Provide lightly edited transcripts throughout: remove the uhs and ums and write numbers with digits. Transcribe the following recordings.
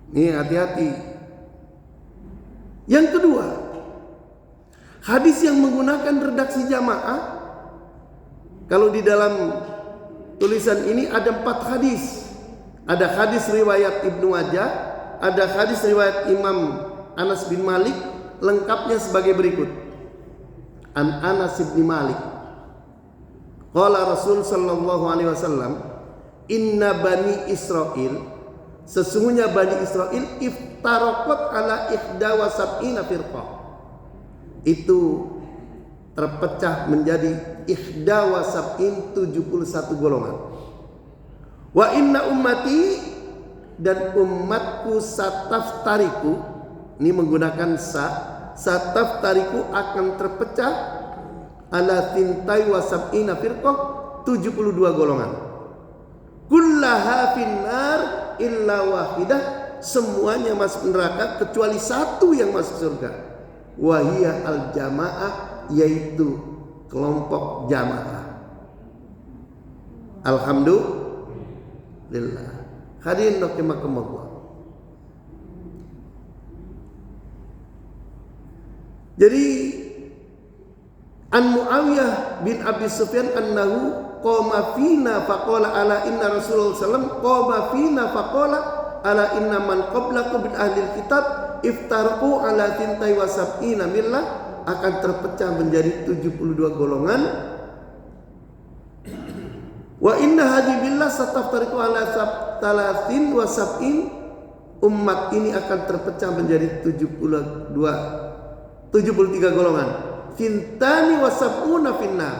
Ini hati-hati. Yang kedua, hadis yang menggunakan redaksi jamaah. Kalau di dalam tulisan ini ada 4 hadis. Ada hadis riwayat Ibnu Majah, ada hadis riwayat Imam Anas bin Malik, lengkapnya sebagai berikut. An Anas bin Malik, qala Rasul sallallahu alaihi wasallam, inna bani Israil, sesungguhnya bani Israil iftaraqat ala ihda wa sab'ina firqah. Itu terpecah menjadi ihda wa sab'in, 71 golongan. Wa inna ummati, dan umatku sataftariku, ini menggunakan sataftariku akan terpecah ala tintai wa sab'ina firqah, 72 golongan. Kullaha finnar illa wahidah, semuanya masuk neraka kecuali satu yang masuk surga. Wahiyya al-jamaah, yaitu kelompok jamaah. Alhamdulillah. Hadirin rahimakumullah. Jadi an Muawiyah bin Abi Sufyan annahu qama fina faqala ala inna Rasulullah sallallahu qama fina faqala ala inna man qablakum min ahli kitab iftarqu ala tintai wa sab'ina millah, akan terpecah menjadi 72 golongan. Wa inna hadhihi billah sataftariqu ala talatin wa sab'in, umat ini akan terpecah menjadi 73 golongan. Fintani wa sab'una finnar,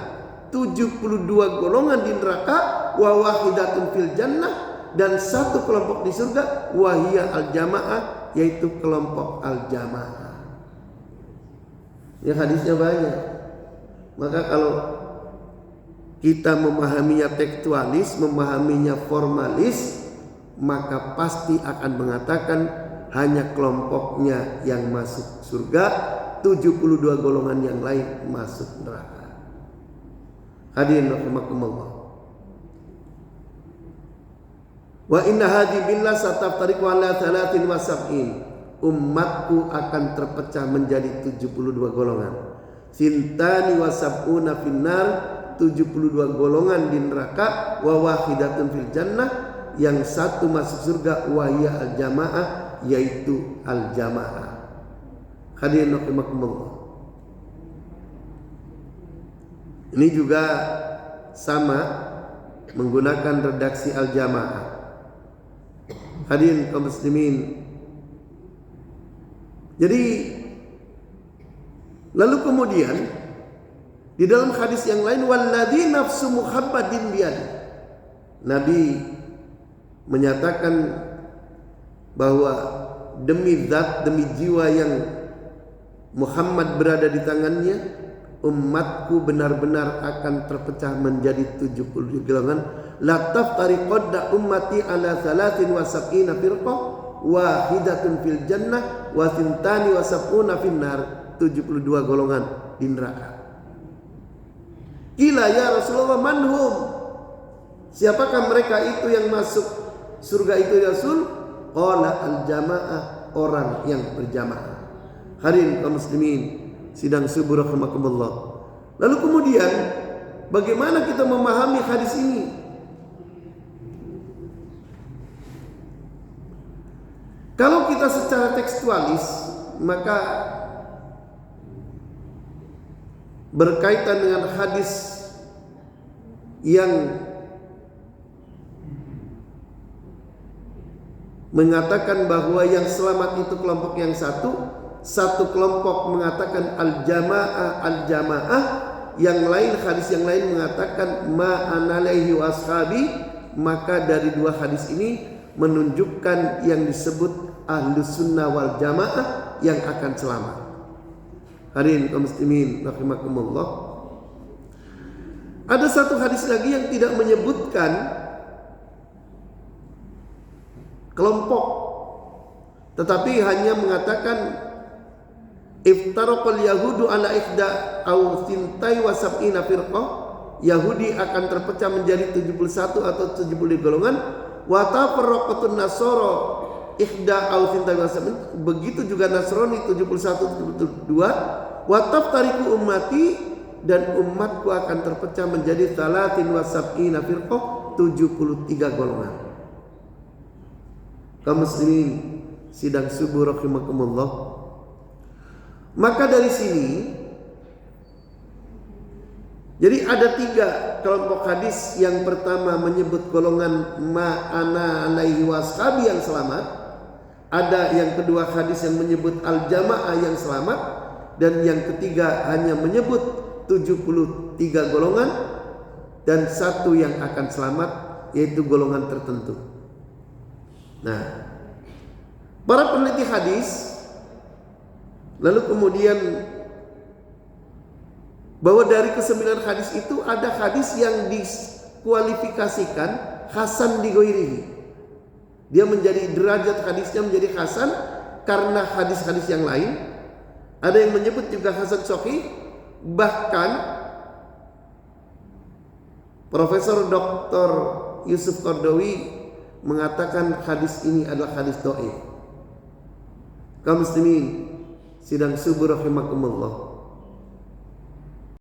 72 golongan di neraka. Wa wahidatun fil jannah, dan satu kelompok di surga. Wahiyya al-jamaah, yaitu kelompok al-jamaah. Ya, hadisnya banyak. Maka kalau kita memahaminya tekstualis, memahaminya formalis, maka pasti akan mengatakan hanya kelompoknya yang masuk surga, 72 golongan yang lain masuk neraka. Hadirin rahimakumullah. Wa inna hadhihi billah sataftariqu ala 73, umatku akan terpecah menjadi 72 golongan. Sintani wa sab'una finnar, 72 golongan di neraka. Wa wahidatun fil jannah, yang satu masuk surga. Wahiyya al-jamaah, yaitu al-jamaah. Hadirin rahimakumullah. Ini juga sama, menggunakan redaksi al-jamaah. Hadirin kaum muslimin. Jadi lalu kemudian di dalam hadis yang lain, walladzi nafsu Muhammadin biyadi, Nabi menyatakan bahwa demi zat, demi jiwa yang Muhammad berada di tangannya, umatku benar-benar akan terpecah menjadi 70 golongan. La taftariqadda ummati ala 73 firqah, wahidatun fil jannah wa thintani wa sab'una finnar, 72 golongan di neraka. Qila ya Rasulullah manhum, siapakah mereka itu yang masuk surga itu ya Rasul? Qala al-jamaah, orang yang berjamaah. Hadirin kaum muslimin sidang subuh rahimakumullah. Lalu kemudian bagaimana kita memahami hadis ini? Kalau kita secara tekstualis, maka berkaitan dengan hadis yang mengatakan bahwa yang selamat itu kelompok yang satu kelompok mengatakan al-jamaah, al-jamaah, yang lain, hadis yang lain mengatakan ma analaihi wa ashabi, maka dari dua hadis ini menunjukkan yang disebut ahlus sunnah wal jamaah yang akan selamat. Hadirin kaum muslimin rahimakumullah. Ada satu hadis lagi yang tidak menyebutkan kelompok, tetapi hanya mengatakan iftaraqal yahudu ala ihda aw thintai wa sab'ina firqah, Yahudi akan terpecah menjadi 71 atau 70 golongan. Wa tafarraqatun nasara ihda au thintai wasab'in, begitu juga Nasrani 71 72, wa taftariqu ummati, dan umatku akan terpecah menjadi 33 firqah, 73 golongan. Kaum muslimin sidang subuh rahimakumullah. Maka dari sini jadi ada 3 kelompok hadis. Yang pertama menyebut golongan ma'ana alaihi washabi yang selamat. Ada yang kedua hadis yang menyebut al-jamaah yang selamat. Dan yang ketiga hanya menyebut 73 golongan. Dan 1 yang akan selamat, yaitu golongan tertentu. Nah, para peneliti hadis lalu kemudian bahwa dari ke-9 hadis itu ada hadis yang diskualifikasikan hasan li ghairihi. Dia menjadi derajat hadisnya menjadi hasan karena hadis-hadis yang lain. Ada yang menyebut juga hasan sahih. Bahkan Profesor Dr. Yusuf Qardawi mengatakan hadis ini adalah hadis dhaif. Kaum muslimin sidang subuh rahimakumullah.